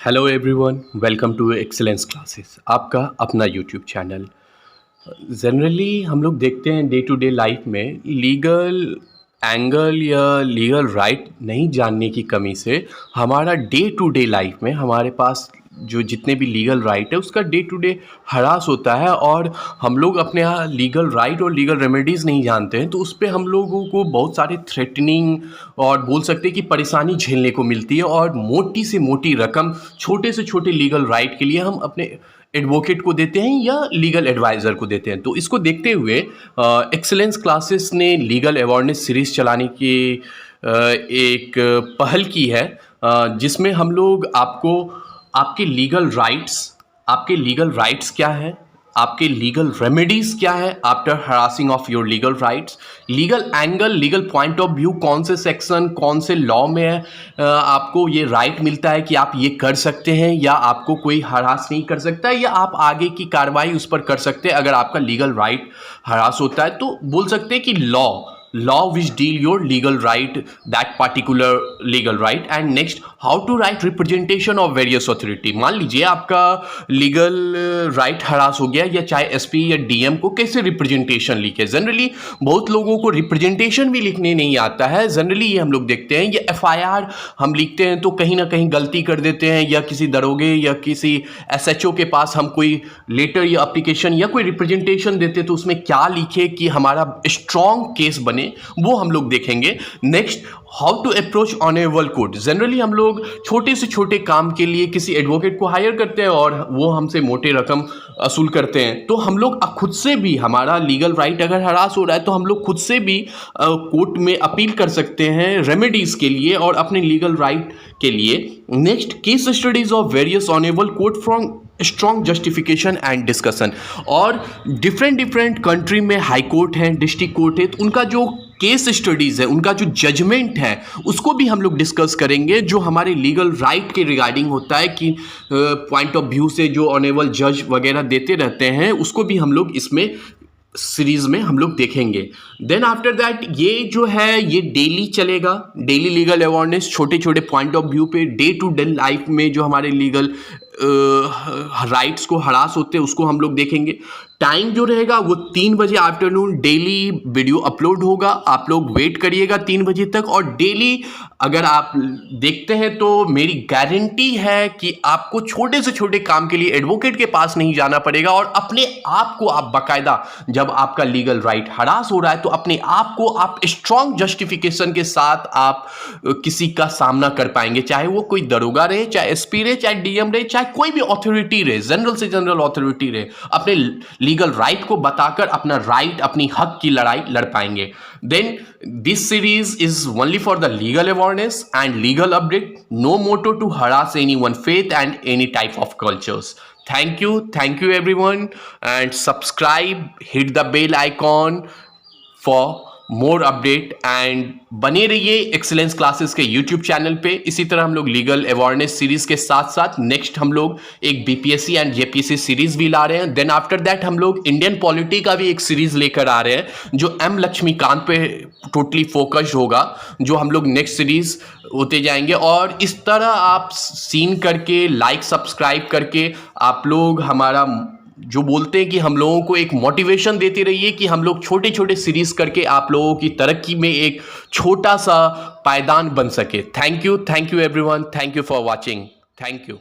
Hello everyone, welcome to excellence classes. आपका अपना YouTube channel. Generally हम लोग देखते हैं डे टू डे लाइफ में लीगल एंगल या लीगल राइट नहीं जानने की कमी से हमारा डे टू डे लाइफ में हमारे पास जो जितने भी लीगल राइट है उसका डे टू डे हरास होता है और हम लोग अपने यहाँ लीगल राइट और लीगल रेमेडीज़ नहीं जानते हैं, तो उस पर हम लोगों को बहुत सारे थ्रेटनिंग और बोल सकते हैं कि परेशानी झेलने को मिलती है। और मोटी से मोटी रकम छोटे से छोटे लीगल राइट के लिए हम अपने एडवोकेट को देते हैं या लीगल एडवाइज़र को देते हैं। तो इसको देखते हुए एक्सेलेंस क्लासेस ने लीगल अवेयरनेस सीरीज़ चलाने की एक पहल की है, जिसमें हम लोग आपको आपके लीगल राइट्स क्या है, आपके लीगल रेमेडीज़ क्या है after harassing of your legal rights, legal angle, legal point of view, कौन से सेक्शन कौन से लॉ में आपको ये राइट मिलता है कि आप ये कर सकते हैं या आपको कोई हरास नहीं कर सकता है या आप आगे की कार्रवाई उस पर कर सकते हैं अगर आपका लीगल राइट हरास होता है। तो बोल सकते हैं कि law which deal your legal right, that particular legal right। and next, how to write representation of various authority। मान लीजिए आपका लीगल राइट हरास हो गया, या चाहे एसपी या डीएम को कैसे रिप्रेजेंटेशन लिखे। जनरली बहुत लोगों को रिप्रेजेंटेशन भी लिखने नहीं आता है। जनरली ये हम लोग देखते हैं, ये एफआईआर हम लिखते हैं तो कहीं ना कहीं गलती कर देते हैं, या किसी दरोगे या किसी एसएचओ के पास हम कोई लेटर या एप्लीकेशन या कोई रिप्रेजेंटेशन देते तो उसमें क्या लिखे कि हमारा स्ट्रॉन्ग केस बने, वो हम लोग देखेंगे। Next, how to approach honourable court. Generally हम लोग छोटे से छोटे काम के लिए किसी एडवोकेट को हायर करते हैं और वो हमसे मोटे रकम असूल करते हैं, तो हम लोग खुद से भी, हमारा लीगल राइट अगर हरास हो रहा है तो हम लोग खुद से भी कोर्ट में अपील कर सकते हैं रेमेडीज़ के लिए और अपने लीगल राइट के लिए। Next, case studies of various honourable court from strong justification and discussion. और डिफरेंट कंट्री में हाई कोर्ट हैं, डिस्ट्रिक्ट कोर्ट है, तो उनका जो केस स्टडीज़ है, उनका जो जजमेंट है, उसको भी हम लोग डिस्कस करेंगे, जो हमारे लीगल राइट के रिगार्डिंग होता है कि पॉइंट ऑफ व्यू से जो ऑनरेबल जज वगैरह देते रहते हैं, उसको भी हम लोग इसमें सीरीज़ में हम लोग देखेंगे। देन आफ्टर दैट ये जो है ये डेली चलेगा, डेली लीगल अवेयरनेस, छोटे छोटे पॉइंट ऑफ व्यू पे डे टू डे लाइफ में जो हमारे लीगल राइट्स को हरास होते हैं उसको हम लोग देखेंगे। टाइम जो रहेगा वो 3 बजे आफ्टरनून डेली वीडियो अपलोड होगा, आप लोग वेट करिएगा 3 बजे तक। और डेली अगर आप देखते हैं तो मेरी गारंटी है कि आपको छोटे से छोटे काम के लिए एडवोकेट के पास नहीं जाना पड़ेगा और अपने आप को आप बाकायदा, जब आपका लीगल राइट हरास हो रहा है तो अपने आप को आप स्ट्रॉन्ग जस्टिफिकेशन के साथ आप किसी का सामना कर पाएंगे, चाहे वो कोई दरोगा रहे, चाहे एसपी रहे, चाहे डीएम रहे, चाहे कोई भी अथॉरिटी रहे, जनरल से जनरल अथॉरिटी रहे, अपने लीगल राइट को बताकर अपना राइट, अपनी हक की लड़ाई लड़ पाएंगे। Then this series is only for the legal awareness and legal update, no motto to harass anyone faith and any type of cultures. Thank you everyone, and subscribe, hit the bell icon for more update, and बने रहिए excellence classes के YouTube channel पे। इसी तरह हम लोग legal awareness series के साथ साथ नेक्स्ट हम लोग एक बीपीएससी एंड जेपीएससी सीरीज भी ला रहे हैं। देन आफ्टर दैट हम लोग इंडियन पॉलिटी का भी एक सीरीज लेकर आ रहे हैं जो एम लक्ष्मीकांत पे टोटली फोकस्ड होगा, जो हम लोग नेक्स्ट सीरीज होते जाएंगे। और इस तरह आप सीन करके, लाइक सब्सक्राइब करके आप लोग हमारा जो बोलते हैं कि हम लोगों को एक मोटिवेशन देते रहिए कि हम लोग छोटे छोटे सीरीज करके आप लोगों की तरक्की में एक छोटा सा पायदान बन सके। Thank you everyone, thank you for watching, thank you.